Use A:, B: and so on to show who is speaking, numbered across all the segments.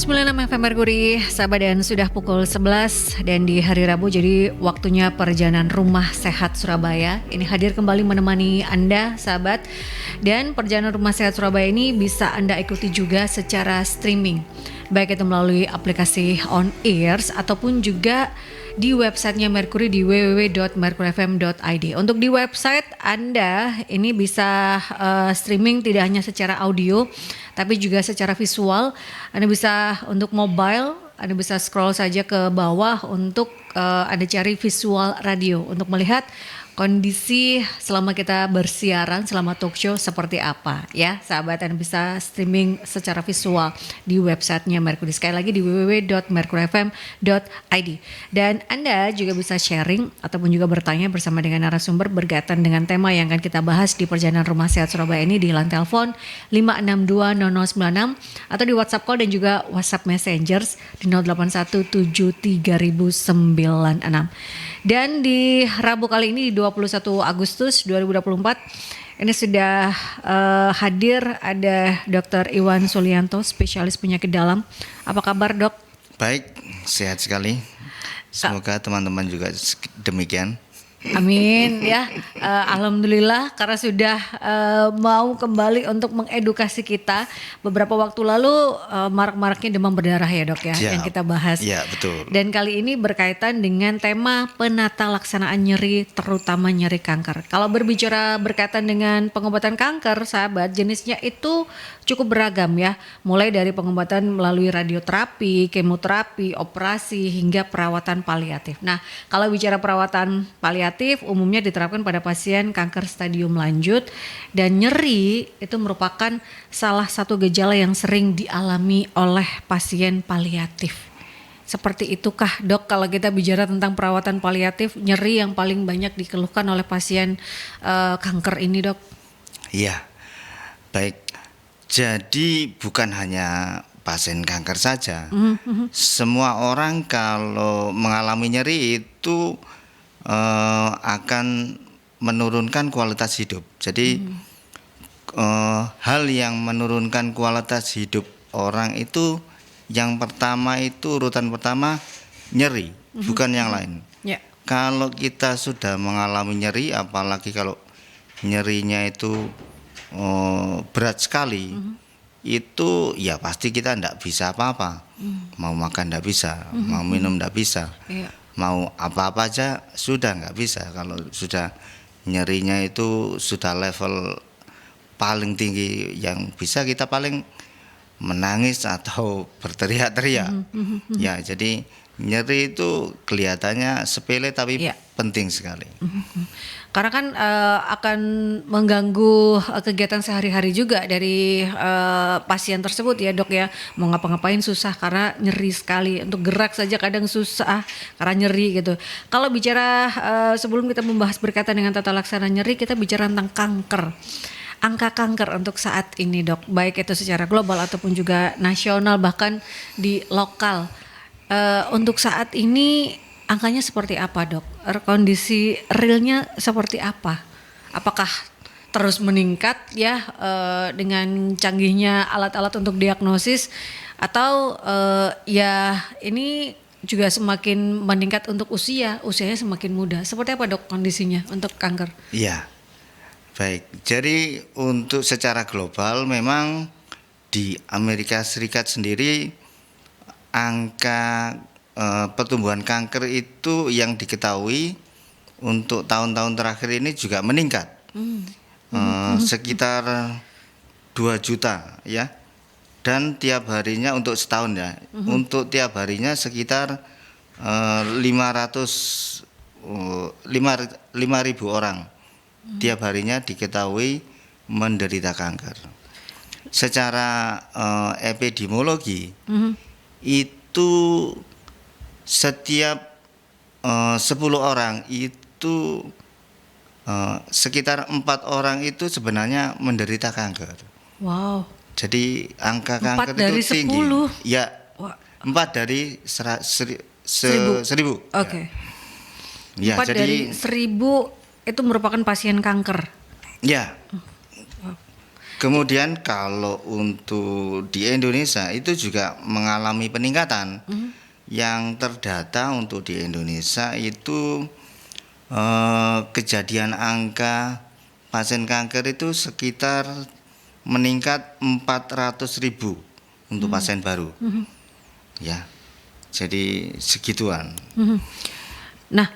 A: 96 FM Merkuri, sahabat, dan sudah pukul 11 dan di hari Rabu jadi waktunya perjalanan Rumah Sehat Surabaya. Ini hadir kembali menemani Anda, sahabat. Dan perjalanan Rumah Sehat Surabaya ini bisa Anda ikuti juga secara streaming, baik itu melalui aplikasi On Airs ataupun juga di websitenya Merkuri di www.merkurifm.id. Untuk di website Anda ini bisa streaming tidak hanya secara audio, tapi juga secara visual. Anda bisa untuk mobile, Anda bisa scroll saja ke bawah untuk Anda cari visual radio untuk melihat kondisi selama kita bersiaran, selama talk show seperti apa ya, sahabat. Anda bisa streaming secara visual di websitenya Merkuri, sekali lagi di www.merkurifm.id. Dan Anda juga bisa sharing ataupun juga bertanya bersama dengan narasumber berkaitan dengan tema yang akan kita bahas di perjalanan Rumah Sehat Surabaya ini di line telepon 5620096 atau di WhatsApp call dan juga WhatsApp Messengers di 08173096. Dan di Rabu kali ini di 21 Agustus 2024 ini sudah hadir ada Dr. Iwan Sulianto, spesialis penyakit dalam. Apa kabar, Dok?
B: Baik, sehat sekali. Semoga teman-teman juga demikian.
A: Amin ya, alhamdulillah karena sudah mau kembali untuk mengedukasi kita. Beberapa waktu lalu marak-maraknya demam berdarah ya, Dok ya, yang kita bahas.
B: Ya, betul.
A: Dan kali ini berkaitan dengan tema penata laksanaan nyeri, terutama nyeri kanker. Kalau berbicara berkaitan dengan pengobatan kanker, sahabat, jenisnya itu cukup beragam ya, mulai dari pengobatan melalui radioterapi, kemoterapi, operasi hingga perawatan paliatif. Nah, kalau bicara perawatan paliatif umumnya diterapkan pada pasien kanker stadium lanjut, dan nyeri itu merupakan salah satu gejala yang sering dialami oleh pasien paliatif. Seperti itukah, Dok, kalau kita bicara tentang perawatan paliatif, nyeri yang paling banyak dikeluhkan oleh pasien kanker ini, Dok?
B: Iya, baik. Jadi bukan hanya pasien kanker saja. Semua orang kalau mengalami nyeri itu akan menurunkan kualitas hidup. Jadi hal yang menurunkan kualitas hidup orang itu yang pertama itu urutan pertama nyeri, bukan yang lain.
A: Yeah.
B: Kalau kita sudah mengalami nyeri, apalagi kalau nyerinya itu berat sekali, itu ya pasti kita tidak bisa apa-apa. Mau makan tidak bisa, mau minum tidak bisa. Yeah. Mau apa-apa aja sudah nggak bisa. Kalau sudah nyerinya itu sudah level paling tinggi, yang bisa kita paling menangis atau berteriak-teriak. Ya, jadi nyeri itu kelihatannya sepele tapi penting sekali.
A: Karena kan akan mengganggu kegiatan sehari-hari juga dari pasien tersebut ya, Dok ya. Mau ngapa-ngapain susah karena nyeri sekali. Untuk gerak saja kadang susah karena nyeri gitu. Kalau bicara sebelum kita membahas berkaitan dengan tata laksana nyeri, kita bicara tentang kanker. Angka kanker untuk saat ini, Dok, baik itu secara global ataupun juga nasional, bahkan di lokal. Untuk saat ini angkanya seperti apa, Dok? Kondisi realnya seperti apa? Apakah terus meningkat ya dengan canggihnya alat-alat untuk diagnosis, atau ya ini juga semakin meningkat untuk usianya semakin muda? Seperti apa, Dok, kondisinya untuk kanker?
B: Iya, baik. Jadi untuk secara global memang di Amerika Serikat sendiri angka pertumbuhan kanker itu yang diketahui untuk tahun-tahun terakhir ini juga meningkat. Sekitar 2 juta ya. Dan tiap harinya untuk setahun ya. Untuk tiap harinya sekitar 5.000 orang tiap harinya diketahui menderita kanker. Secara epidemiologi itu setiap 10 orang itu sekitar 4 orang itu sebenarnya menderita kanker.
A: Wow.
B: Jadi angka kanker
A: dari
B: itu tinggi.
A: 10.
B: Ya, 4 dari 1.000.
A: Oke.
B: Ya,
A: 4 dari 1.000 itu merupakan pasien kanker.
B: Ya. Kemudian kalau untuk di Indonesia itu juga mengalami peningkatan. Yang terdata untuk di Indonesia itu kejadian angka pasien kanker itu sekitar meningkat 400.000 untuk pasien baru. Ya. Jadi segituan.
A: Nah,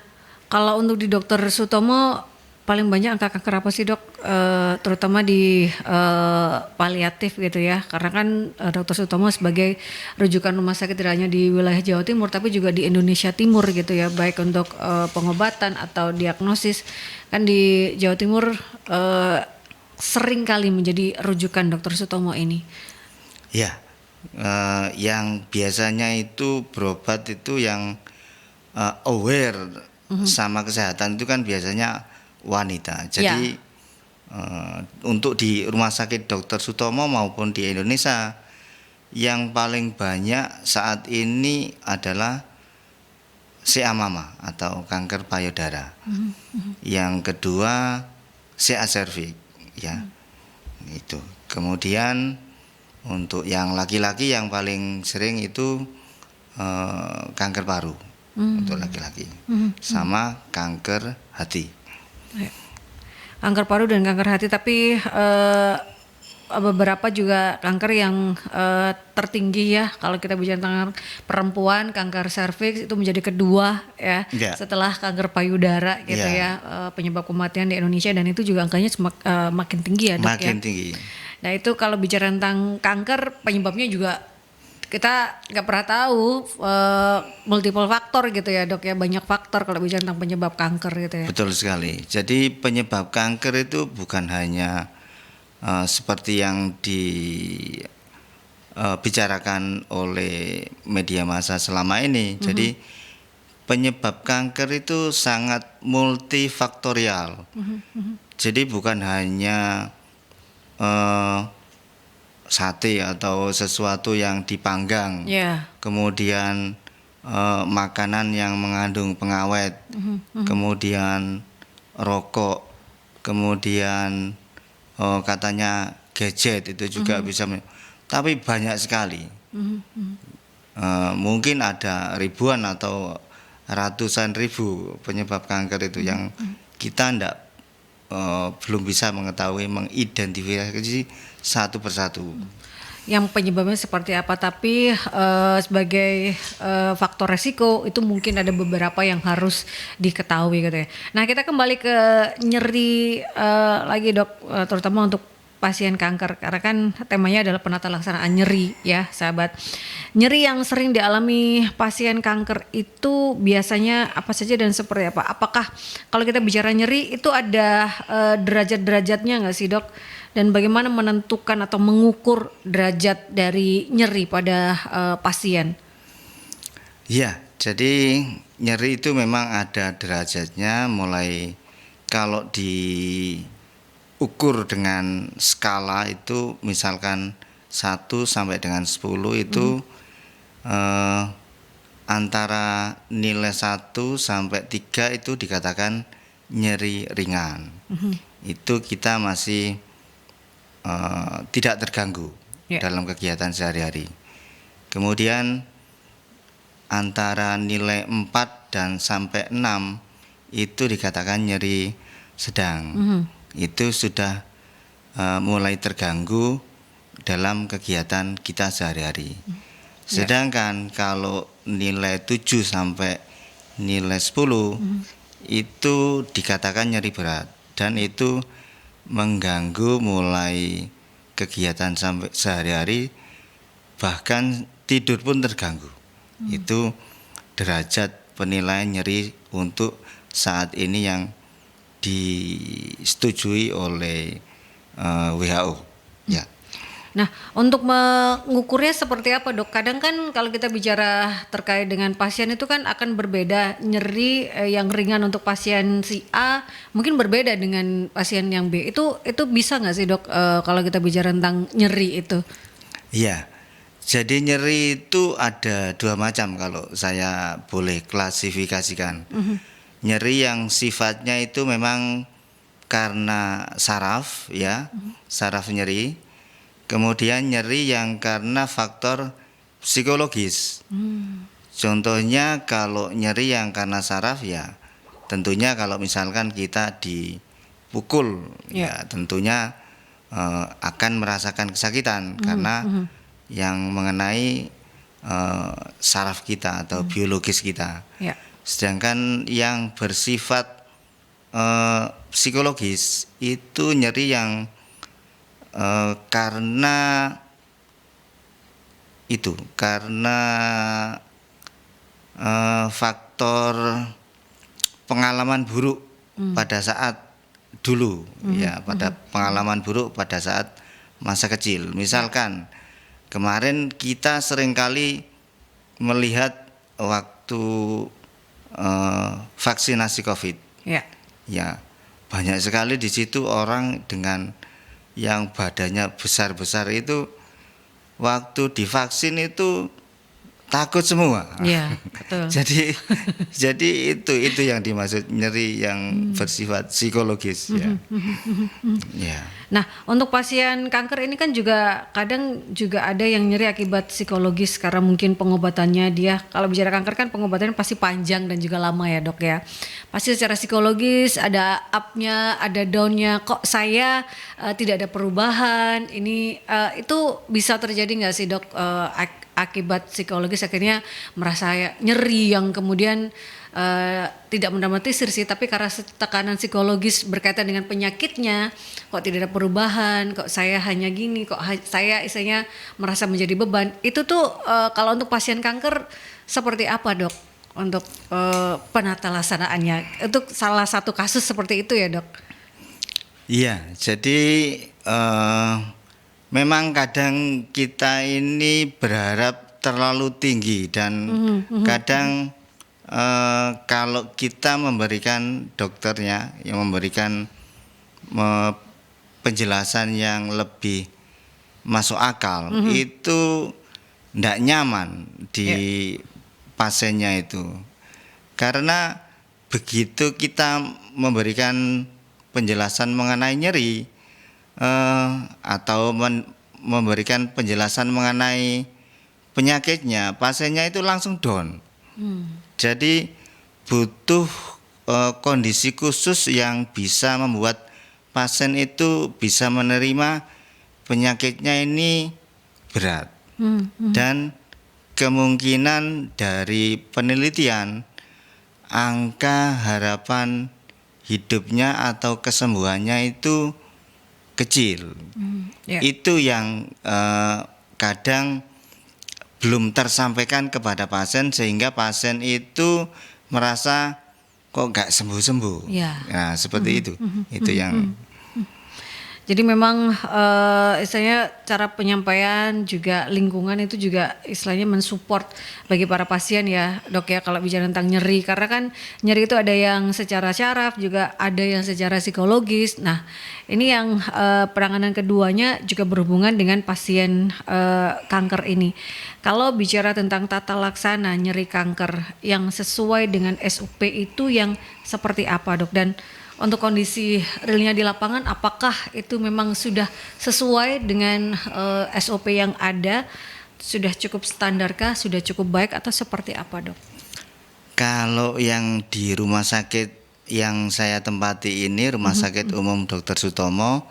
A: kalau untuk di Dokter Sutomo paling banyak angka kanker apa sih dok? Terutama di paliatif gitu ya, karena kan Dokter Sutomo sebagai rujukan rumah sakit tidak hanya di wilayah Jawa Timur tapi juga di Indonesia Timur gitu ya, baik untuk pengobatan atau diagnosis. Kan di Jawa Timur sering kali menjadi rujukan Dokter Sutomo ini.
B: Ya, yang biasanya itu berobat itu yang aware sama kesehatan itu kan biasanya wanita. Jadi untuk di Rumah Sakit Dr. Sutomo maupun di Indonesia yang paling banyak saat ini adalah CA mama atau kanker payudara. Yang kedua CA cervix ya. Itu. Kemudian untuk yang laki-laki yang paling sering itu kanker paru untuk laki-laki, sama kanker hati.
A: Kanker paru dan kanker hati, tapi beberapa juga kanker yang tertinggi ya. Kalau kita bicara tentang perempuan, kanker serviks itu menjadi kedua ya, setelah kanker payudara gitu ya, penyebab kematian di Indonesia, dan itu juga angkanya makin tinggi ya dok.
B: Makin tinggi.
A: Nah itu kalau bicara tentang kanker, penyebabnya juga kita nggak pernah tahu, multiple faktor gitu ya dok ya, banyak faktor kalau bicara tentang penyebab kanker gitu ya.
B: Betul sekali. Jadi penyebab kanker itu bukan hanya seperti yang dibicarakan oleh media massa selama ini. Jadi penyebab kanker itu sangat multifaktorial. Jadi bukan hanya sate atau sesuatu yang dipanggang, kemudian makanan yang mengandung pengawet, kemudian rokok, kemudian katanya gadget itu juga bisa, tapi banyak sekali. Mungkin ada ribuan atau ratusan ribu penyebab kanker itu yang kita belum bisa mengetahui, mengidentifikasi satu persatu.
A: Yang penyebabnya seperti apa, tapi sebagai faktor resiko itu mungkin ada beberapa yang harus diketahui gitu ya. Nah kita kembali ke nyeri lagi dok, terutama untuk pasien kanker, karena kan temanya adalah penata laksanaan nyeri ya sahabat. Nyeri yang sering dialami pasien kanker itu biasanya apa saja dan seperti apa? Apakah kalau kita bicara nyeri itu ada derajat-derajatnya nggak sih dok? Dan bagaimana menentukan atau mengukur derajat dari nyeri pada pasien?
B: Ya, jadi nyeri itu memang ada derajatnya, mulai kalau diukur dengan skala itu misalkan 1 sampai dengan 10 itu antara nilai 1 sampai 3 itu dikatakan nyeri ringan. Itu kita masih tidak terganggu dalam kegiatan sehari-hari. Kemudian antara nilai 4 dan sampai 6 itu dikatakan nyeri sedang. Itu sudah mulai terganggu dalam kegiatan kita sehari-hari. Sedangkan kalau nilai 7 sampai nilai 10 itu dikatakan nyeri berat, dan itu mengganggu mulai kegiatan sampai sehari-hari, bahkan tidur pun terganggu. Itu derajat penilaian nyeri untuk saat ini yang disetujui oleh WHO. Ya.
A: Nah, untuk mengukurnya seperti apa dok? Kadang kan kalau kita bicara terkait dengan pasien itu kan akan berbeda. Nyeri yang ringan untuk pasien si A mungkin berbeda dengan pasien yang B. Itu bisa nggak sih dok kalau kita bicara tentang nyeri itu?
B: Iya, jadi nyeri itu ada 2 macam kalau saya boleh klasifikasikan. Nyeri yang sifatnya itu memang karena saraf ya, saraf nyeri. kemudian nyeri yang karena faktor psikologis. Contohnya kalau nyeri yang karena saraf ya tentunya kalau misalkan kita dipukul ya tentunya akan merasakan kesakitan karena yang mengenai saraf kita atau biologis kita. Sedangkan yang bersifat psikologis itu nyeri yang karena faktor pengalaman buruk pada saat dulu ya, pada pengalaman buruk pada saat masa kecil. Misalkan kemarin kita seringkali melihat waktu vaksinasi COVID. Ya, banyak sekali di situ orang dengan yang badannya besar-besar itu waktu divaksin itu takut semua.
A: Iya, betul.
B: jadi itu yang dimaksud nyeri yang bersifat psikologis ya. Ya.
A: Nah, untuk pasien kanker ini kan juga kadang juga ada yang nyeri akibat psikologis karena mungkin pengobatannya dia, kalau bicara kanker kan pengobatannya pasti panjang dan juga lama ya, Dok ya. Pasti secara psikologis ada up-nya, ada down-nya. Kok saya tidak ada perubahan? Ini itu bisa terjadi nggak sih, Dok? Akibat psikologis akhirnya merasa nyeri yang kemudian tidak mendramatisir sih, tapi karena tekanan psikologis berkaitan dengan penyakitnya, kok tidak ada perubahan, kok saya hanya gini, kok saya istilahnya merasa menjadi beban. Itu tuh kalau untuk pasien kanker seperti apa, Dok? Untuk penata laksanaannya, itu salah satu kasus seperti itu ya, Dok?
B: Iya, jadi memang kadang kita ini berharap terlalu tinggi dan kadang kalau kita memberikan dokternya yang memberikan penjelasan yang lebih masuk akal itu tidak nyaman di pasiennya itu, karena begitu kita memberikan penjelasan mengenai nyeri atau memberikan penjelasan mengenai penyakitnya, pasiennya itu langsung down. Jadi butuh kondisi khusus yang bisa membuat pasien itu bisa menerima penyakitnya ini berat. Dan kemungkinan dari penelitian angka harapan hidupnya atau kesembuhannya itu kecil. Itu yang kadang belum tersampaikan kepada pasien sehingga pasien itu merasa kok gak sembuh-sembuh. Nah, seperti itu. Itu yang
A: jadi memang istilahnya cara penyampaian juga lingkungan itu juga istilahnya mensupport bagi para pasien ya, Dok ya, kalau bicara tentang nyeri, karena kan nyeri itu ada yang secara syaraf juga ada yang secara psikologis. Nah, ini yang penanganan keduanya juga berhubungan dengan pasien kanker ini. Kalau bicara tentang tata laksana nyeri kanker yang sesuai dengan SOP itu yang seperti apa, Dok? Dan untuk kondisi realnya di lapangan, apakah itu memang sudah sesuai dengan SOP yang ada? Sudah cukup standarkah? Sudah cukup baik atau seperti apa, Dok?
B: Kalau yang di rumah sakit yang saya tempati ini, Rumah Sakit Umum Dr. Sutomo,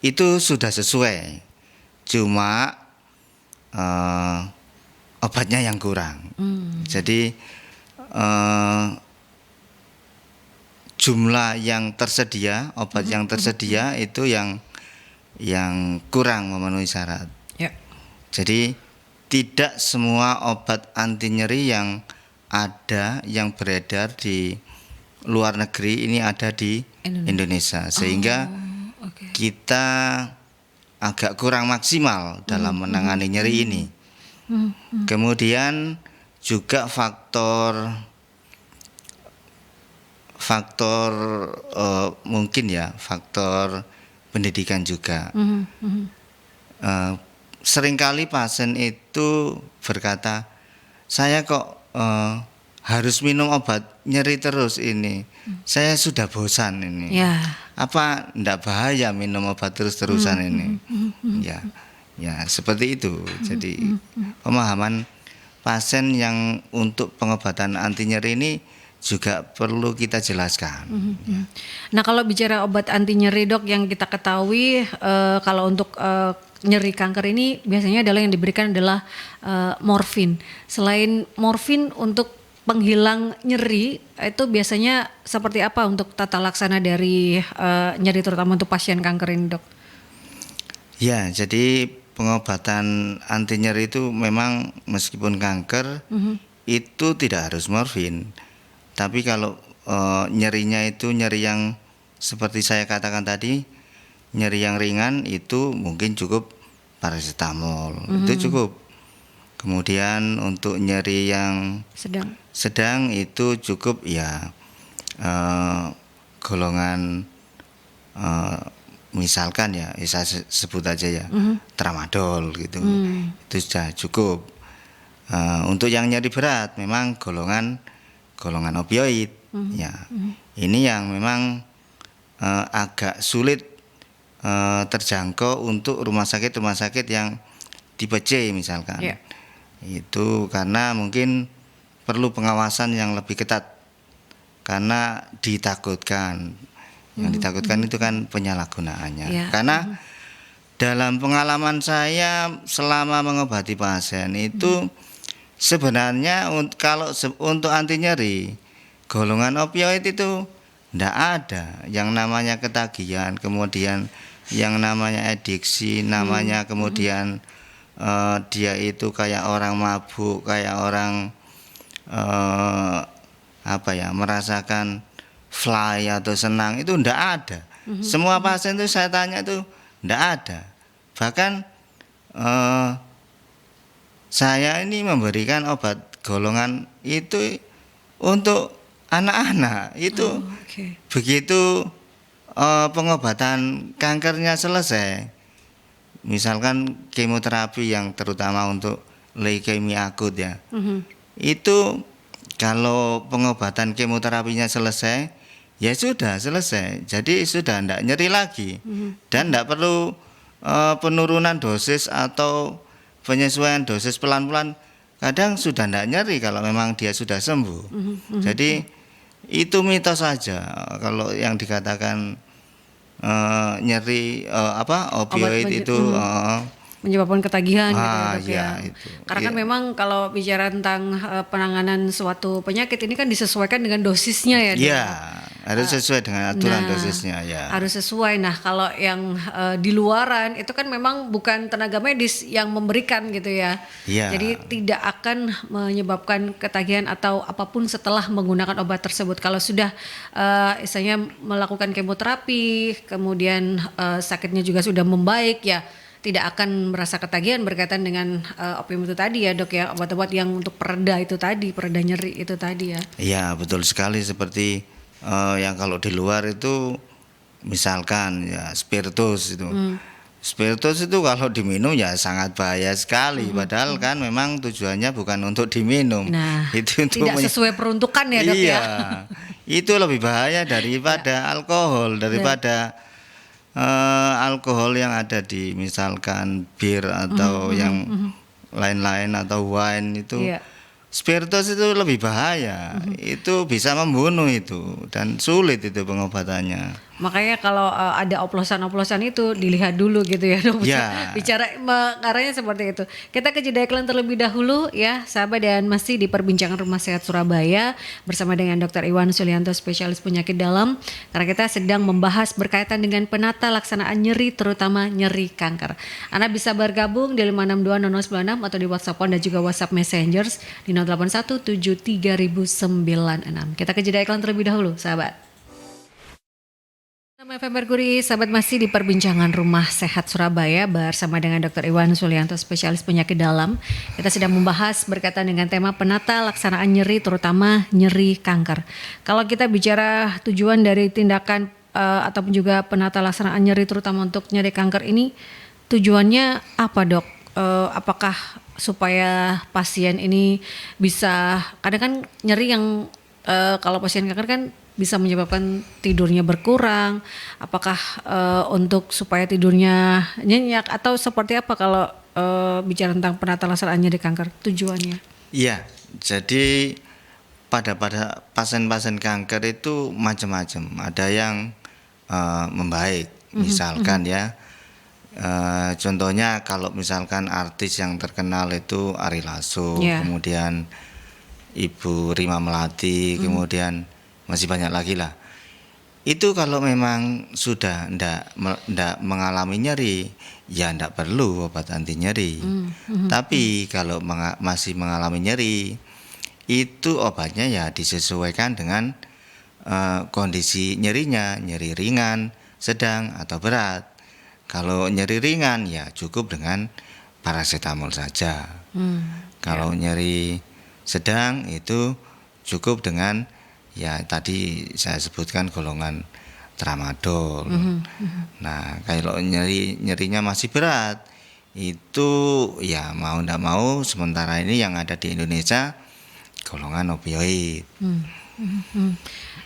B: itu sudah sesuai. Cuma obatnya yang kurang. Jadi jumlah yang tersedia, obat yang tersedia itu yang kurang memenuhi syarat. Jadi tidak semua obat anti nyeri yang ada, yang beredar di luar negeri ini ada di Indonesia, sehingga kita agak kurang maksimal dalam menangani nyeri ini. Kemudian juga faktor mungkin ya faktor pendidikan juga. Seringkali pasien itu berkata, saya kok harus minum obat nyeri terus ini, saya sudah bosan ini. Apa enggak bahaya minum obat terus-terusan ini? Ya, Ya, seperti itu. Jadi pemahaman pasien yang untuk pengobatan anti nyeri ini juga perlu kita jelaskan.
A: Nah, kalau bicara obat anti nyeri, Dok, yang kita ketahui kalau untuk nyeri kanker ini biasanya adalah yang diberikan adalah morfin. Selain morfin untuk penghilang nyeri, itu biasanya seperti apa untuk tata laksana dari nyeri terutama untuk pasien kanker ini, Dok?
B: Ya, jadi pengobatan anti nyeri itu memang meskipun kanker itu tidak harus morfin. Tapi kalau nyerinya itu nyeri yang seperti saya katakan tadi, nyeri yang ringan itu mungkin cukup paracetamol, itu cukup. Kemudian untuk nyeri yang sedang itu cukup ya golongan misalkan ya saya sebut aja ya tramadol gitu, itu sudah cukup. Untuk yang nyeri berat memang golongan opioid ya. Ini yang memang agak sulit terjangkau untuk rumah sakit yang tipe C misalkan. Itu karena mungkin perlu pengawasan yang lebih ketat karena ditakutkan. Yang ditakutkan itu kan penyalahgunaannya. Karena dalam pengalaman saya selama mengobati pasien itu sebenarnya kalau untuk anti nyeri golongan opioid itu tidak ada yang namanya ketagihan, kemudian yang namanya adiksi, namanya kemudian dia itu kayak orang mabuk, kayak orang merasakan fly atau senang, itu tidak ada. Semua pasien itu saya tanya itu tidak ada. Bahkan saya ini memberikan obat golongan itu untuk anak-anak itu begitu pengobatan kankernya selesai, misalkan kemoterapi yang terutama untuk leukemia akut ya, itu kalau pengobatan kemoterapinya selesai ya sudah selesai, jadi sudah tidak nyeri lagi dan tidak perlu penurunan dosis atau penyesuaian dosis pelan-pelan. Kadang sudah tidak nyeri kalau memang dia sudah sembuh. Jadi itu mitos saja kalau yang dikatakan nyeri opioid itu
A: menyebabkan ketagihan gitu
B: ya.
A: Itu. Karena kan memang kalau bicara tentang penanganan suatu penyakit ini kan disesuaikan dengan dosisnya ya.
B: Iya, harus sesuai dengan aturan dosisnya ya.
A: Harus sesuai. Nah, kalau yang di luaran itu kan memang bukan tenaga medis yang memberikan gitu ya. Jadi tidak akan menyebabkan ketagihan atau apapun setelah menggunakan obat tersebut. Kalau sudah istilahnya melakukan kemoterapi, kemudian sakitnya juga sudah membaik ya, tidak akan merasa ketagihan berkaitan dengan opium itu tadi ya, Dok ya, obat-obat yang untuk pereda itu tadi, pereda nyeri itu tadi ya.
B: Iya, betul sekali, seperti yang kalau di luar itu misalkan ya spiritus itu. Spiritus itu kalau diminum ya sangat bahaya sekali, padahal kan memang tujuannya bukan untuk diminum.
A: Nah,
B: itu untuk
A: tidak sesuai peruntukan ya, Dok ya.
B: Itu lebih bahaya daripada alkohol, daripada alkohol yang ada di misalkan bir atau yang lain-lain atau wine itu. Spiritus itu lebih bahaya, itu bisa membunuh itu dan sulit itu pengobatannya.
A: Makanya kalau ada oplosan-oplosan itu dilihat dulu gitu ya, Dok. Bicara arahnya seperti itu. Kita ke jeda iklan terlebih dahulu ya, sahabat, dan masih di perbincangan Rumah Sehat Surabaya bersama dengan Dr. Iwan Sulianto, spesialis penyakit dalam. Karena kita sedang membahas berkaitan dengan penata laksanaan nyeri, terutama nyeri kanker. Anda bisa bergabung di 5620096 atau di WhatsApp dan juga WhatsApp Messengers di 08173096. Kita ke jeda iklan terlebih dahulu, sahabat. FM Merkuri, sahabat, masih di perbincangan Rumah Sehat Surabaya bersama dengan Dr. Iwan Sulianto, spesialis penyakit dalam. Kita sedang membahas berkaitan dengan tema penata laksanaan nyeri, terutama nyeri kanker. Kalau kita bicara tujuan dari tindakan ataupun juga penata laksanaan nyeri, terutama untuk nyeri kanker ini, tujuannya apa, Dok? Apakah supaya pasien ini bisa, kadang kan nyeri yang kalau pasien kanker kan bisa menyebabkan tidurnya berkurang? Apakah untuk supaya tidurnya nyenyak atau seperti apa kalau bicara tentang penata laksana nyeri kanker tujuannya?
B: Iya, jadi pada pasien-pasien kanker itu macam-macam. Ada yang membaik, misalkan ya. Contohnya kalau misalkan artis yang terkenal itu Ari Lasso, kemudian Ibu Rima Melati, kemudian masih banyak lagi lah. Itu kalau memang sudah ndak mengalami nyeri, ya ndak perlu obat anti nyeri. Tapi kalau masih mengalami nyeri, itu obatnya ya disesuaikan dengan kondisi nyerinya, nyeri ringan, sedang atau berat. Kalau nyeri ringan ya cukup dengan paracetamol saja. Kalau nyeri sedang itu cukup dengan ya tadi saya sebutkan golongan tramadol. Nah, kalau nyerinya masih berat itu ya mau ndak mau sementara ini yang ada di Indonesia golongan opioid.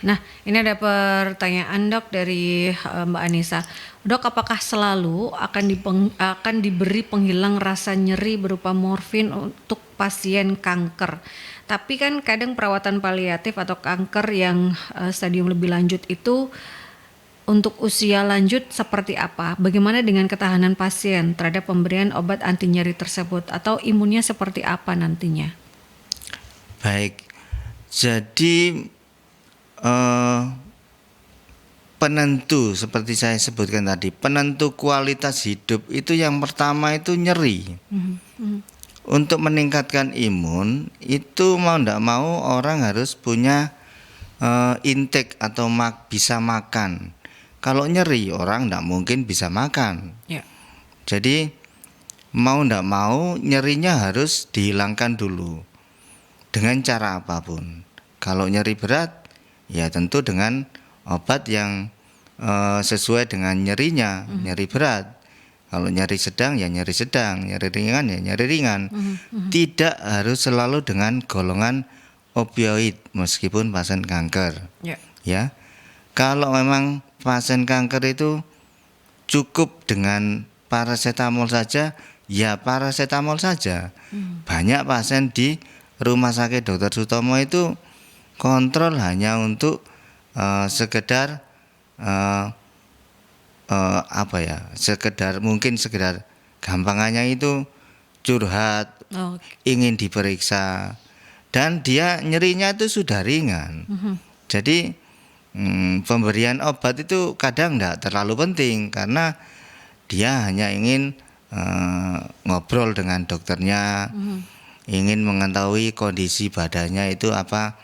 A: Nah, ini ada pertanyaan dok dari Mbak Anissa. Dok, apakah selalu akan diberi penghilang rasa nyeri berupa morfin untuk pasien kanker? Tapi kan kadang perawatan paliatif atau kanker yang stadium lebih lanjut itu untuk usia lanjut seperti apa? Bagaimana dengan ketahanan pasien terhadap pemberian obat anti nyeri tersebut atau imunnya seperti apa nantinya?
B: Baik, jadi penentu seperti saya sebutkan tadi, penentu kualitas hidup itu yang pertama itu nyeri. Untuk meningkatkan imun itu mau ndak mau orang harus punya intake atau bisa makan. Kalau nyeri orang ndak mungkin bisa makan. Jadi mau ndak mau nyerinya harus dihilangkan dulu dengan cara apapun. Kalau nyeri berat ya tentu dengan obat yang sesuai dengan nyerinya, nyeri berat. Kalau nyeri sedang ya nyeri sedang, nyeri ringan ya nyeri ringan. Tidak harus selalu dengan golongan opioid meskipun pasien kanker. Ya. Kalau memang pasien kanker itu cukup dengan paracetamol saja, ya paracetamol saja. Banyak pasien di Rumah Sakit Dr. Sutomo itu kontrol hanya untuk sekedar sekedar gampangannya itu curhat, ingin diperiksa, dan dia nyerinya itu sudah ringan. Jadi pemberian obat itu kadang tidak terlalu penting karena dia hanya ingin ngobrol dengan dokternya, ingin mengetahui kondisi badannya itu apa,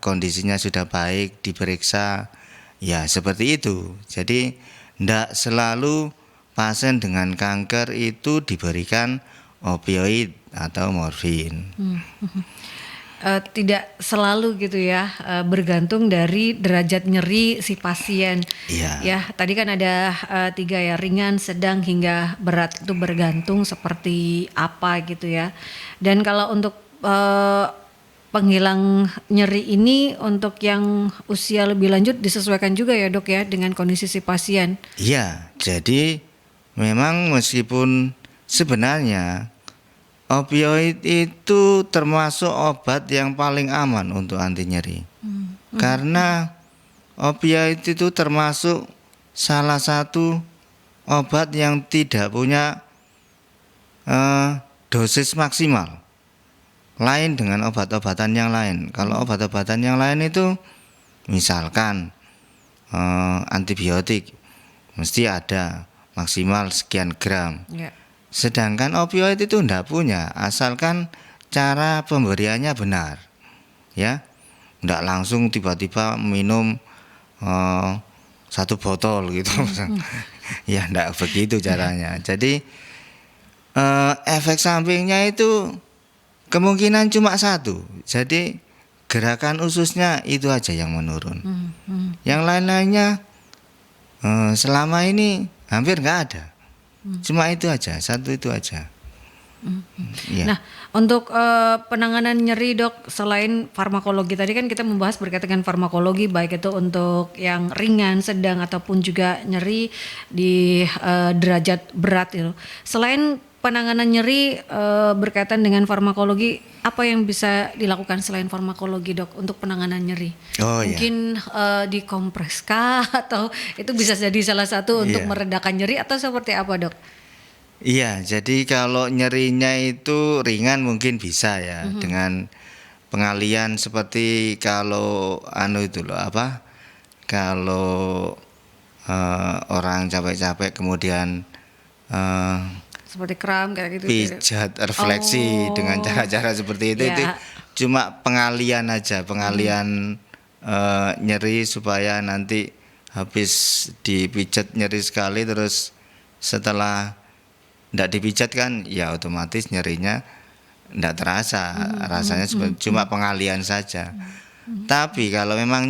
B: kondisinya sudah baik, diperiksa, ya seperti itu. Jadi tidak selalu pasien dengan kanker itu diberikan opioid atau morfin.
A: Tidak selalu gitu ya, bergantung dari derajat nyeri si pasien. Ya, tadi kan ada 3 ya, ringan, sedang hingga berat, itu bergantung seperti apa gitu ya. Dan kalau untuk penghilang nyeri ini untuk yang usia lebih lanjut disesuaikan juga ya dok ya dengan kondisi si pasien.
B: Iya, jadi memang meskipun sebenarnya opioid itu termasuk obat yang paling aman untuk anti nyeri. Karena opioid itu termasuk salah satu obat yang tidak punya dosis maksimal. Lain dengan obat-obatan yang lain. Kalau obat-obatan yang lain itu misalkan antibiotik mesti ada maksimal sekian gram. Sedangkan opioid itu tidak punya, asalkan cara pemberiannya benar. Ya, tidak langsung tiba-tiba minum 1 botol gitu. Ya tidak begitu caranya. Jadi efek sampingnya itu kemungkinan cuma 1. Jadi gerakan ususnya itu aja yang menurun. Yang lain-lainnya selama ini hampir nggak ada. Cuma itu aja, 1 itu aja. Iya.
A: Nah, untuk penanganan nyeri dok, selain farmakologi tadi kan kita membahas berkaitan dengan farmakologi, baik itu untuk yang ringan, sedang ataupun juga nyeri di derajat berat itu. Selain penanganan nyeri berkaitan dengan farmakologi, apa yang bisa dilakukan selain farmakologi dok untuk penanganan nyeri?
B: Oh ya.
A: Mungkin dikompres kah atau itu bisa jadi salah satu untuk
B: Iya.
A: meredakan nyeri atau seperti apa dok?
B: Iya, jadi kalau nyerinya itu ringan mungkin bisa ya dengan pengalian seperti kalau itu loh apa? Kalau orang capek-capek kemudian eh,
A: Seperti kram kayak gitu.
B: pijat refleksi dengan cara-cara seperti itu
A: Ya.
B: cuma pengalian aja, pengalian nyeri supaya nanti habis dipijat nyeri sekali terus setelah ndak dipijat kan ya otomatis nyerinya ndak terasa, rasanya cuma pengalian saja. Tapi kalau memang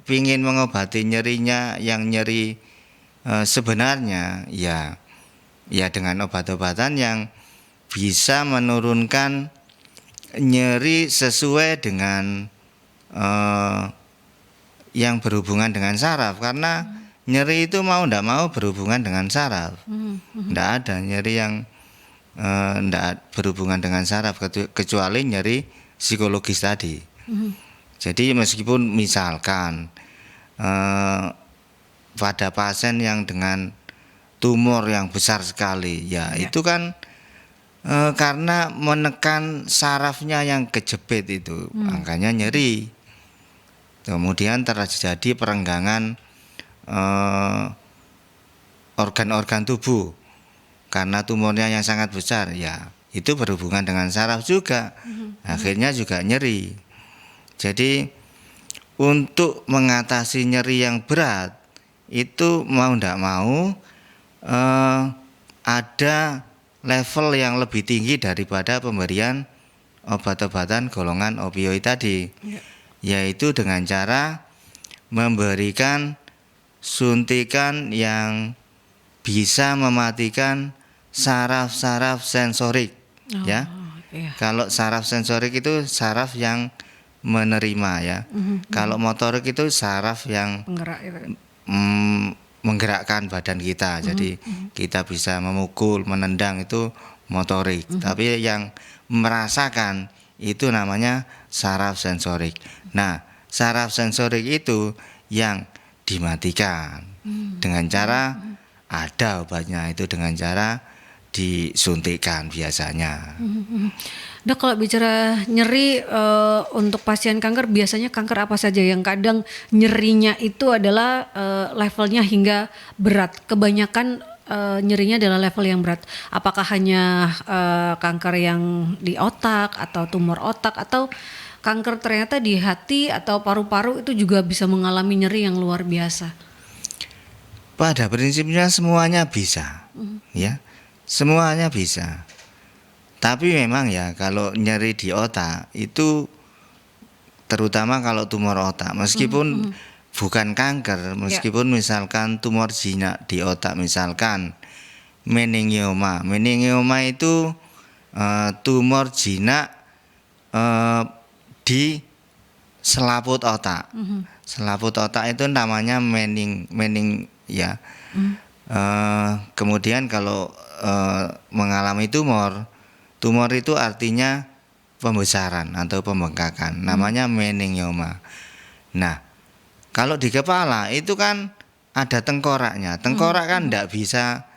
B: pingin mengobati nyerinya yang nyeri sebenarnya ya dengan obat-obatan yang bisa menurunkan nyeri sesuai dengan yang berhubungan dengan saraf, karena nyeri itu mau ndak mau berhubungan dengan saraf. Ndak ada nyeri yang ndak berhubungan dengan saraf kecuali nyeri psikologis tadi. Jadi meskipun misalkan pada pasien yang dengan tumor yang besar sekali, ya itu kan karena menekan sarafnya yang kejepit itu, makanya nyeri. Kemudian terjadi perenggangan organ-organ tubuh karena tumornya yang sangat besar, ya itu berhubungan dengan saraf juga, akhirnya juga nyeri. Jadi untuk mengatasi nyeri yang berat itu mau ndak mau ada level yang lebih tinggi daripada pemberian obat-obatan golongan opioid tadi, yaitu dengan cara memberikan suntikan yang bisa mematikan saraf-saraf sensorik. Ya,
A: Iya.
B: kalau saraf sensorik itu saraf yang menerima ya. Kalau motorik itu saraf yang
A: Penggerak itu.
B: menggerakkan badan kita. Jadi kita bisa memukul, menendang itu motorik. Tapi yang merasakan itu namanya saraf sensorik. Nah, saraf sensorik itu yang dimatikan dengan cara ada obatnya, itu dengan cara disuntikkan biasanya.
A: Dok, kalau bicara nyeri untuk pasien kanker, biasanya kanker apa saja yang kadang nyerinya itu adalah levelnya hingga berat? Kebanyakan nyerinya adalah level yang berat. Apakah hanya kanker yang di otak atau tumor otak, atau kanker ternyata di hati atau paru-paru itu juga bisa mengalami nyeri yang luar biasa?
B: Pada prinsipnya semuanya bisa, ya, semuanya bisa. Tapi memang ya kalau nyeri di otak itu, terutama kalau tumor otak, meskipun bukan kanker, meskipun misalkan tumor jinak di otak, misalkan meningioma. Meningioma itu tumor jinak di selaput otak. Selaput otak itu namanya mening ya. Kemudian kalau mengalami tumor itu artinya pembesaran atau pembengkakan, namanya meningioma. Nah, kalau di kepala itu kan ada tengkoraknya. Tengkorak kan tidak bisa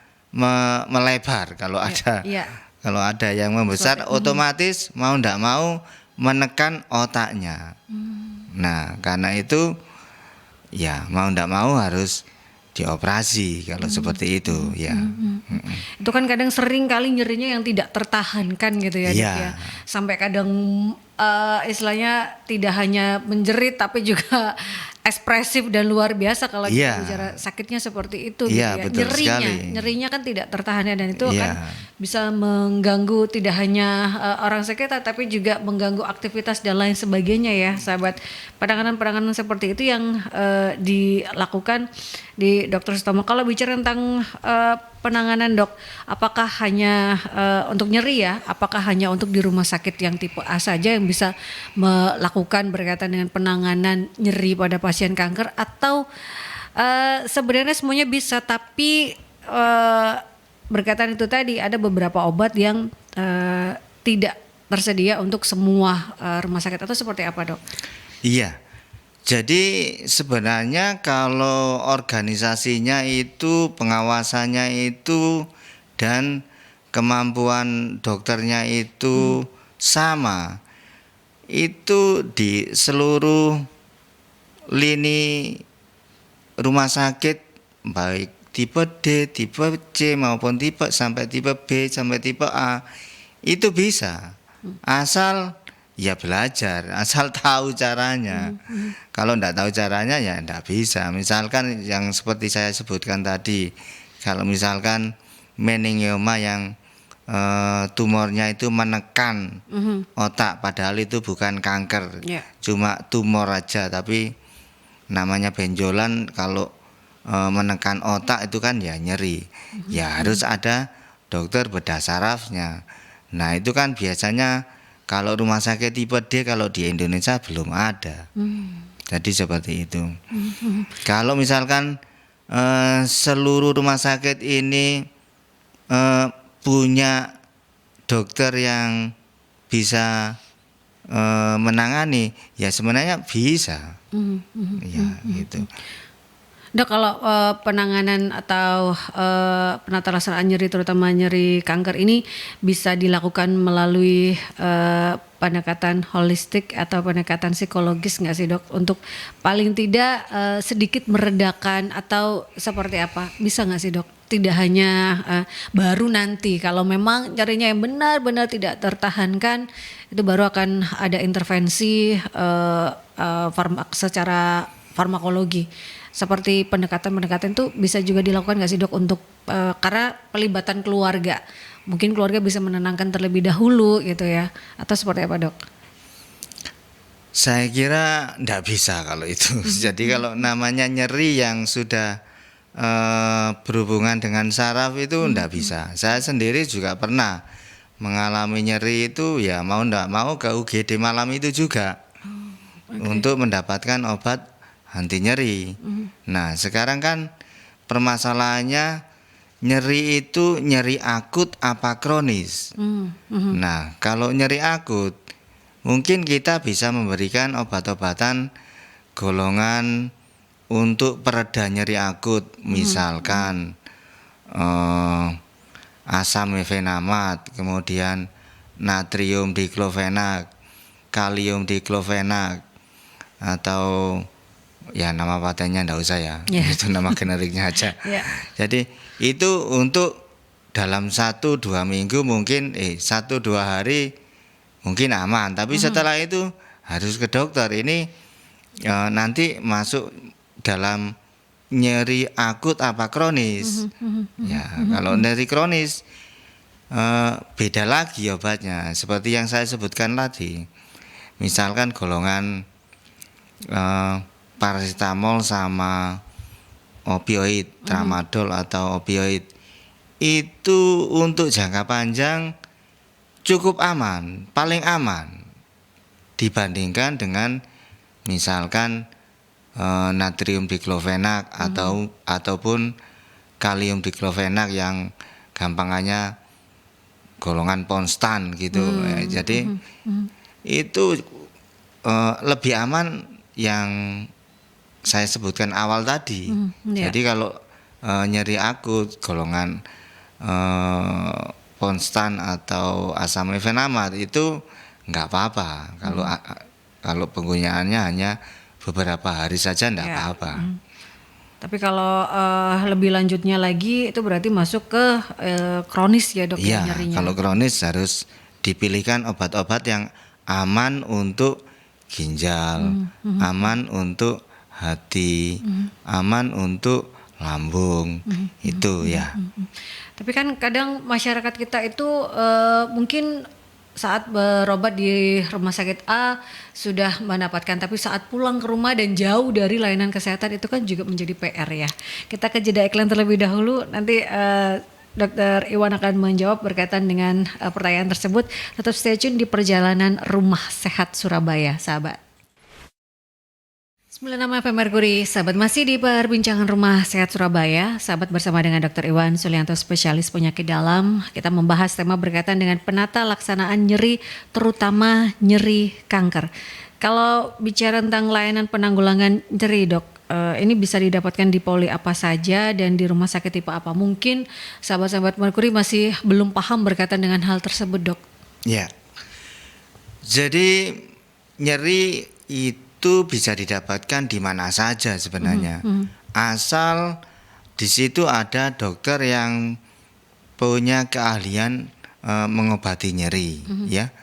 B: melebar kalau ada. Kalau ada yang membesar, otomatis mau tidak mau menekan otaknya. Nah, karena itu ya mau tidak mau harus dioperasi kalau seperti itu ya.
A: Itu kan kadang sering kali nyerinya yang tidak tertahankan gitu ya, Dok, ya. Sampai kadang istilahnya tidak hanya menjerit tapi juga ekspresif dan luar biasa kalau kita bicara sakitnya seperti itu gitu ya. Nyerinya kan tidak tertahan dan itu akan bisa mengganggu tidak hanya orang sekitar tapi juga mengganggu aktivitas dan lain sebagainya ya, sahabat. Penanganan seperti itu yang dilakukan di Dr. Sutomo. Kalau bicara tentang penanganan dok, apakah hanya untuk nyeri ya, apakah hanya untuk di rumah sakit yang tipe A saja yang bisa melakukan berkaitan dengan penanganan nyeri pada pasien kanker, atau sebenarnya semuanya bisa, tapi berkaitan itu tadi ada beberapa obat yang tidak tersedia untuk semua rumah sakit, atau seperti apa dok?
B: Iya. Jadi sebenarnya kalau organisasinya itu, pengawasannya itu, dan kemampuan dokternya itu sama, itu di seluruh lini rumah sakit, baik tipe D, tipe C maupun tipe sampai tipe B sampai tipe A, itu bisa. Asal ya belajar, asal tahu caranya. Kalau enggak tahu caranya ya enggak bisa. Misalkan yang seperti saya sebutkan tadi, kalau misalkan meningioma yang tumornya itu menekan otak, padahal itu bukan kanker, cuma tumor aja, tapi namanya benjolan, kalau menekan otak itu kan ya nyeri. Ya harus ada dokter bedah sarafnya. Nah itu kan biasanya kalau rumah sakit tipe D kalau di Indonesia belum ada. Jadi seperti itu. Kalau misalkan seluruh rumah sakit ini punya dokter yang bisa menangani, ya sebenarnya bisa. Ya gitu.
A: Dok, kalau penanganan atau penata laksanaan nyeri, terutama nyeri kanker ini, bisa dilakukan melalui pendekatan holistik atau pendekatan psikologis nggak sih dok? Untuk paling tidak sedikit meredakan, atau seperti apa? Bisa nggak sih dok? Tidak hanya baru nanti kalau memang nyerinya yang benar-benar tidak tertahankan, itu baru akan ada intervensi secara farmakologi. Seperti pendekatan-pendekatan itu bisa juga dilakukan nggak sih dok, untuk karena pelibatan keluarga, mungkin keluarga bisa menenangkan terlebih dahulu gitu ya, atau seperti apa dok?
B: Saya kira nggak bisa kalau itu. Jadi kalau namanya nyeri yang sudah berhubungan dengan saraf itu nggak bisa. Saya sendiri juga pernah mengalami nyeri itu, ya mau nggak mau ke UGD malam itu juga untuk mendapatkan obat anti nyeri. Nah sekarang kan permasalahannya, nyeri itu nyeri akut apa kronis. Nah kalau nyeri akut, mungkin kita bisa memberikan obat-obatan golongan untuk pereda nyeri akut, misalkan asam mefenamat, kemudian natrium diklofenak, kalium diklofenak, atau ya nama patennya enggak usah ya, itu nama generiknya aja. Jadi itu untuk dalam 1-2 minggu mungkin 1-2 hari mungkin aman, tapi setelah itu harus ke dokter. Ini nanti masuk dalam nyeri akut apa kronis. Ya kalau nyeri kronis beda lagi obatnya, seperti yang saya sebutkan tadi. Misalkan golongan paracetamol sama opioid, tramadol atau opioid, itu untuk jangka panjang cukup aman, paling aman dibandingkan dengan misalkan natrium diklofenak ataupun kalium diklofenak yang gampangannya golongan konstan gitu. Jadi itu lebih aman yang saya sebutkan awal tadi. Jadi kalau nyeri akut golongan konstan atau asam mefenamat itu nggak apa-apa. Kalau penggunaannya hanya beberapa hari saja nggak apa-apa.
A: Tapi kalau lebih lanjutnya lagi, itu berarti masuk ke kronis ya dok?
B: Iya,
A: nyerinya.
B: kalau kronis harus dipilihkan obat-obat yang aman untuk ginjal, aman untuk hati, aman untuk lambung, itu ya.
A: Tapi kan kadang masyarakat kita itu mungkin saat berobat di rumah sakit A sudah mendapatkan, tapi saat pulang ke rumah dan jauh dari layanan kesehatan itu kan juga menjadi PR ya. Kita ke jeda iklan terlebih dahulu, nanti Dr. Iwan akan menjawab berkaitan dengan pertanyaan tersebut. Tetap stay tune di Perjalanan Rumah Sehat Surabaya, sahabat. 96 FM Merkuri, sahabat masih di perbincangan Rumah Sehat Surabaya. Sahabat bersama dengan Dr. Iwan Sulianto, spesialis penyakit dalam. Kita membahas tema berkaitan dengan penata laksanaan nyeri, terutama nyeri kanker. Kalau bicara tentang layanan penanggulangan nyeri, Dok, ini bisa didapatkan di poli apa saja dan di rumah sakit tipe apa? Mungkin sahabat-sahabat Merkuri masih belum paham berkaitan dengan hal tersebut, Dok.
B: Ya. Jadi nyeri itu bisa didapatkan di mana saja sebenarnya. Asal di situ ada dokter yang punya keahlian mengobati nyeri, ya.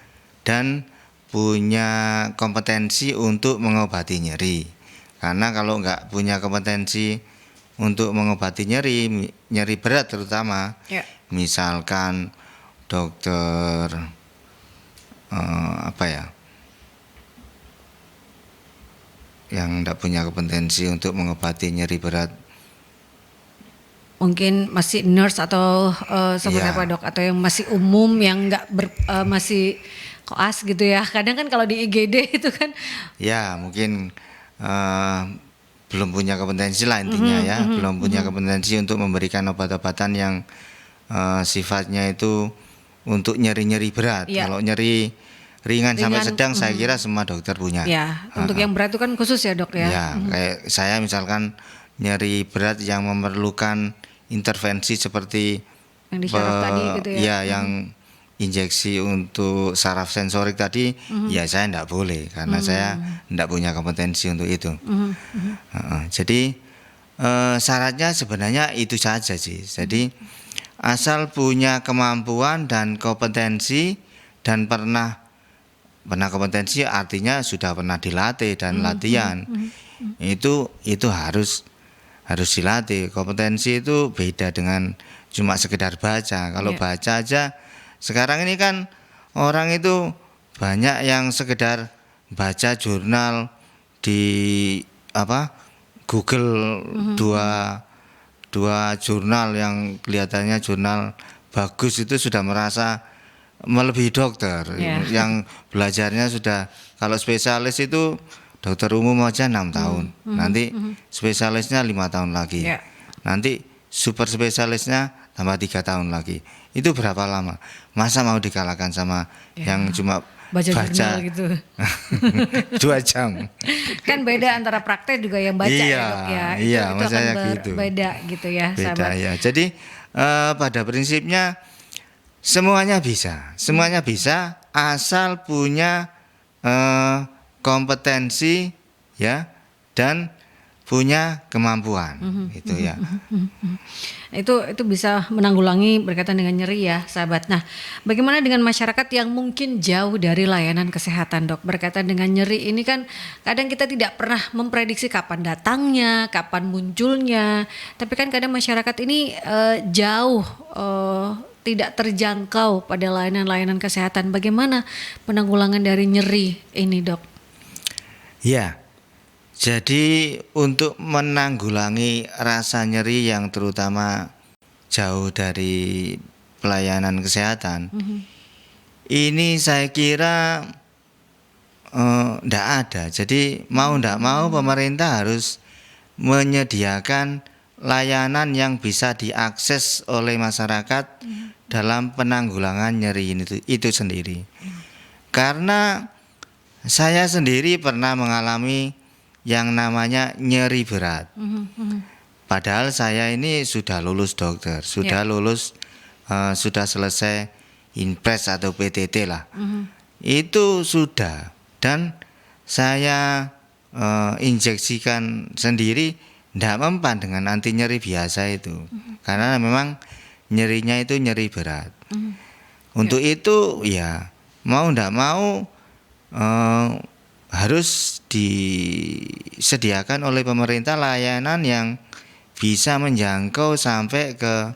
B: Dan punya kompetensi untuk mengobati nyeri. Karena kalau nggak punya kompetensi untuk mengobati nyeri berat terutama, misalkan dokter yang tidak punya kompetensi untuk mengobati nyeri berat,
A: mungkin masih nurse atau seperti apa, Dok, atau yang masih umum yang nggak masih koas gitu ya. Kadang kan kalau di IGD itu kan
B: ya mungkin belum punya kompetensi lah intinya, ya belum punya kompetensi untuk memberikan obat-obatan yang sifatnya itu untuk nyeri-nyeri berat. Kalau nyeri ringan sampai sedang saya kira semua dokter punya.
A: Ya, untuk yang berat itu kan khusus ya, Dok ya.
B: Ya, kayak saya misalkan nyeri berat yang memerlukan intervensi seperti
A: yang disyaraf tadi gitu ya.
B: Ya, yang injeksi untuk saraf sensorik tadi, ya saya tidak boleh karena saya tidak punya kompetensi untuk itu. Jadi syaratnya sebenarnya itu saja sih. Jadi asal punya kemampuan dan kompetensi dan pernah kompetensi artinya sudah pernah dilatih dan latihan. Itu harus dilatih. Kompetensi itu beda dengan cuma sekedar baca. Kalau baca aja sekarang ini kan orang itu banyak yang sekedar baca jurnal di Google, dua jurnal yang kelihatannya jurnal bagus itu sudah merasa melebihi dokter. Yang belajarnya sudah, kalau spesialis itu dokter umum aja 6 tahun, nanti spesialisnya 5 tahun lagi, nanti super spesialisnya tambah 3 tahun lagi. Itu berapa lama? Masa mau dikalahkan sama yang cuma baca
A: gitu
B: 2 jam?
A: Kan beda antara praktek juga yang baca ya, Dok ya.
B: Iya,
A: itu akan
B: gitu.
A: Beda gitu ya,
B: beda,
A: sahabat.
B: Ya. Jadi pada prinsipnya semuanya bisa asal punya kompetensi, ya, dan punya kemampuan, gitu ya.
A: Itu bisa menanggulangi berkaitan dengan nyeri ya, sahabat. Nah, bagaimana dengan masyarakat yang mungkin jauh dari layanan kesehatan, Dok? Berkaitan dengan nyeri ini kan kadang kita tidak pernah memprediksi kapan datangnya, kapan munculnya. Tapi kan kadang masyarakat ini jauh tidak terjangkau pada layanan-layanan kesehatan. Bagaimana penanggulangan dari nyeri ini, Dok?
B: Ya. Jadi untuk menanggulangi rasa nyeri yang terutama jauh dari pelayanan kesehatan, ini saya kira tidak ada. Jadi mau tidak mau pemerintah harus menyediakan layanan yang bisa diakses oleh masyarakat dalam penanggulangan nyeri itu sendiri. Karena saya sendiri pernah mengalami yang namanya nyeri berat. Padahal saya ini sudah lulus dokter, sudah lulus, sudah selesai Inpres atau PTT lah. Itu sudah, dan saya injeksikan sendiri, tidak mempan dengan anti nyeri biasa itu, karena memang nyerinya itu nyeri berat. Untuk itu ya mau tidak mau harus disediakan oleh pemerintah layanan yang bisa menjangkau sampai ke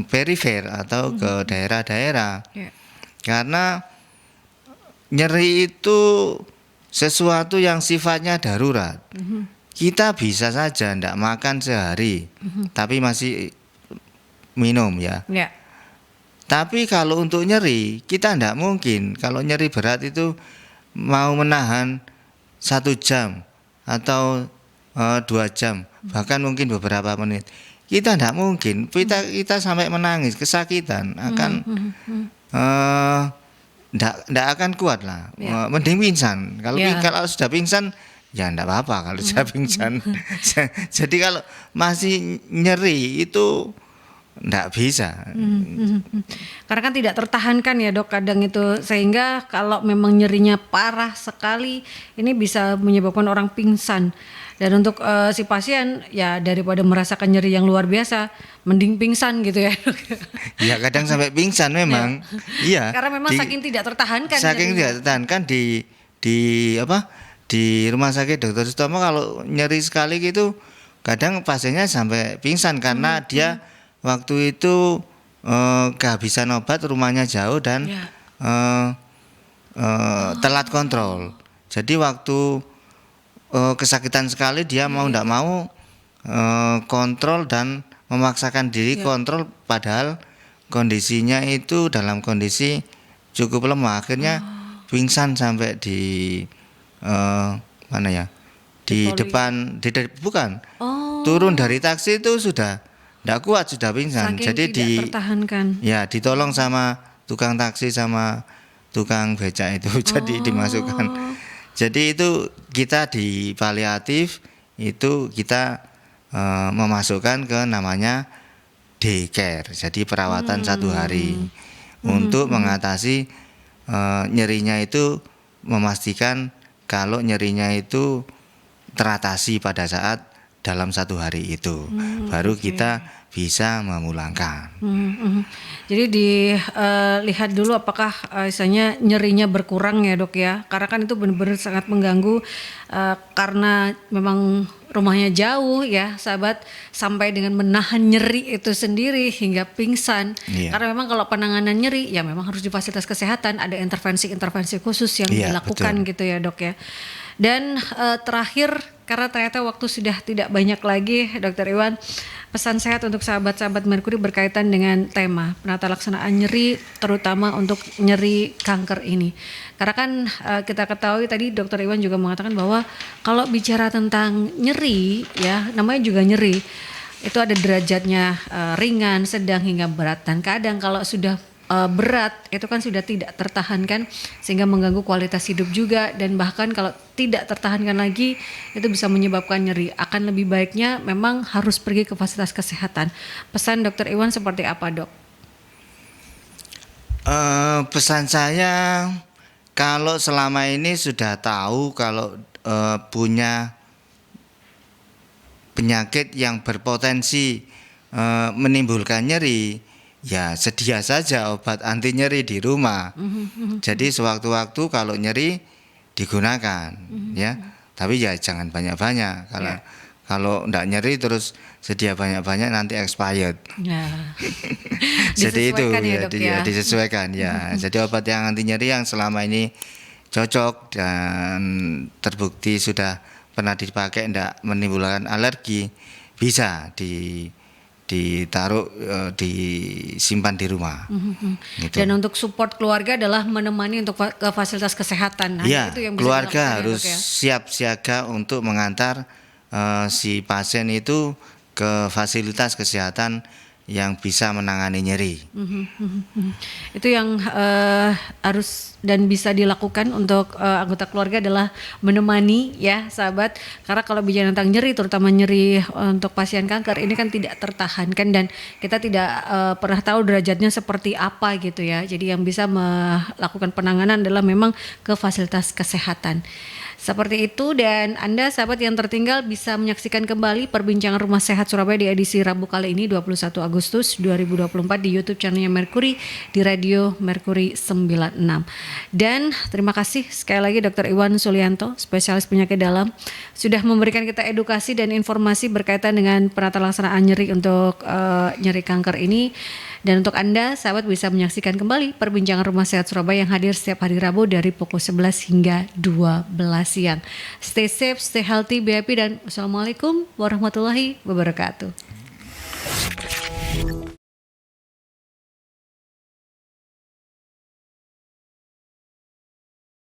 B: perifer atau ke daerah-daerah. Karena nyeri itu sesuatu yang sifatnya darurat. Kita bisa saja ndak makan sehari, tapi masih minum ya.
A: Ya.
B: Tapi kalau untuk nyeri, kita ndak mungkin. Kalau nyeri berat itu mau menahan 1 jam atau 2 jam, bahkan mungkin beberapa menit. Kita ndak mungkin. Kita sampai menangis, kesakitan akan ndak akan kuat lah.
A: Ya.
B: Mending pingsan. Kalau
A: Ya.
B: kalau sudah pingsan ya ndak apa-apa kalau sudah pingsan. Jadi kalau masih nyeri itu ndak bisa.
A: Karena kan tidak tertahankan ya dok kadang itu, sehingga kalau memang nyerinya parah sekali ini bisa menyebabkan orang pingsan. Dan untuk si pasien ya daripada merasakan nyeri yang luar biasa, mending pingsan gitu ya dok.
B: Ya kadang sampai pingsan memang. Iya.
A: Karena memang saking tidak tertahankan.
B: Saking
A: nyerinya.
B: tidak tertahankan di rumah sakit Dr. Sutomo kalau nyeri sekali gitu kadang pasiennya sampai pingsan karena dia waktu itu kehabisan obat, rumahnya jauh dan
A: Ya.
B: telat kontrol. Jadi waktu kesakitan sekali dia mau ndak mau kontrol dan memaksakan diri kontrol padahal kondisinya itu dalam kondisi cukup lemah, akhirnya pingsan sampai di mana ya, di depan bukan turun dari taksi itu sudah ndak kuat, sudah pingsan.
A: Saking
B: Jadi
A: tidak tertahankan.
B: ya ditolong sama tukang taksi sama tukang becak itu jadi dimasukkan. Jadi itu kita di paliatif itu kita memasukkan ke namanya daycare, jadi perawatan 1 hari untuk mengatasi nyerinya itu, memastikan kalau nyerinya itu teratasi pada saat dalam 1 hari itu, baru kita bisa memulangkan.
A: Jadi dilihat dulu apakah misalnya nyerinya berkurang ya dok ya, karena kan itu benar-benar sangat mengganggu karena memang rumahnya jauh ya sahabat, sampai dengan menahan nyeri itu sendiri hingga pingsan.
B: Iya.
A: Karena memang kalau penanganan nyeri ya memang harus di fasilitas kesehatan ada intervensi-intervensi khusus yang
B: Iya,
A: dilakukan
B: betul.
A: gitu ya dok ya. Dan terakhir, karena ternyata waktu sudah tidak banyak lagi, Dr. Iwan, pesan sehat untuk sahabat-sahabat Merkuri berkaitan dengan tema penata laksanaan nyeri, terutama untuk nyeri kanker ini. Karena kan kita ketahui tadi Dr. Iwan juga mengatakan bahwa kalau bicara tentang nyeri, ya namanya juga nyeri, itu ada derajatnya ringan, sedang hingga berat. Dan kadang kalau sudah berat itu kan sudah tidak tertahankan sehingga mengganggu kualitas hidup juga, dan bahkan kalau tidak tertahankan lagi itu bisa menyebabkan nyeri. Akan lebih baiknya memang harus pergi ke fasilitas kesehatan. Pesan Dr. Iwan seperti apa dok?
B: Pesan saya, kalau selama ini sudah tahu kalau punya penyakit yang berpotensi menimbulkan nyeri, ya sedia saja obat anti nyeri di rumah. Jadi sewaktu-waktu kalau nyeri digunakan, ya. Tapi ya jangan banyak-banyak. Kalau enggak nyeri terus sedia banyak-banyak nanti expired.
A: Ya.
B: Jadi itu
A: Disesuaikan ya,
B: ya,
A: dok, ya.
B: disesuaikan ya. Jadi obat yang anti nyeri yang selama ini cocok dan terbukti sudah pernah dipakai enggak menimbulkan alergi, bisa ditaruh, disimpan di rumah. Gitu.
A: Dan untuk support keluarga adalah menemani untuk ke fasilitas kesehatan. Nah,
B: Ya,
A: itu yang bisa
B: keluarga
A: dilakukan ya,
B: harus
A: dok, ya.
B: siap siaga untuk mengantar si pasien itu ke fasilitas kesehatan yang bisa menangani nyeri.
A: Itu yang harus dan bisa dilakukan untuk anggota keluarga adalah menemani ya sahabat, karena kalau bicara tentang nyeri, terutama nyeri untuk pasien kanker ini kan tidak tertahankan dan kita tidak pernah tahu derajatnya seperti apa gitu ya. Jadi yang bisa melakukan penanganan adalah memang ke fasilitas kesehatan. Seperti itu, dan Anda sahabat yang tertinggal bisa menyaksikan kembali perbincangan Rumah Sehat Surabaya di edisi Rabu kali ini 21 Agustus 2024 di YouTube channelnya Merkuri, di Radio Merkuri 96. Dan terima kasih sekali lagi Dr. Iwan Sulianto, spesialis penyakit dalam, sudah memberikan kita edukasi dan informasi berkaitan dengan penata laksanaan nyeri untuk nyeri kanker ini. Dan untuk Anda, sahabat bisa menyaksikan kembali perbincangan Rumah Sehat Surabaya yang hadir setiap hari Rabu dari pukul 11 hingga 12 siang. Stay safe, stay healthy, be happy, dan wassalamualaikum warahmatullahi wabarakatuh.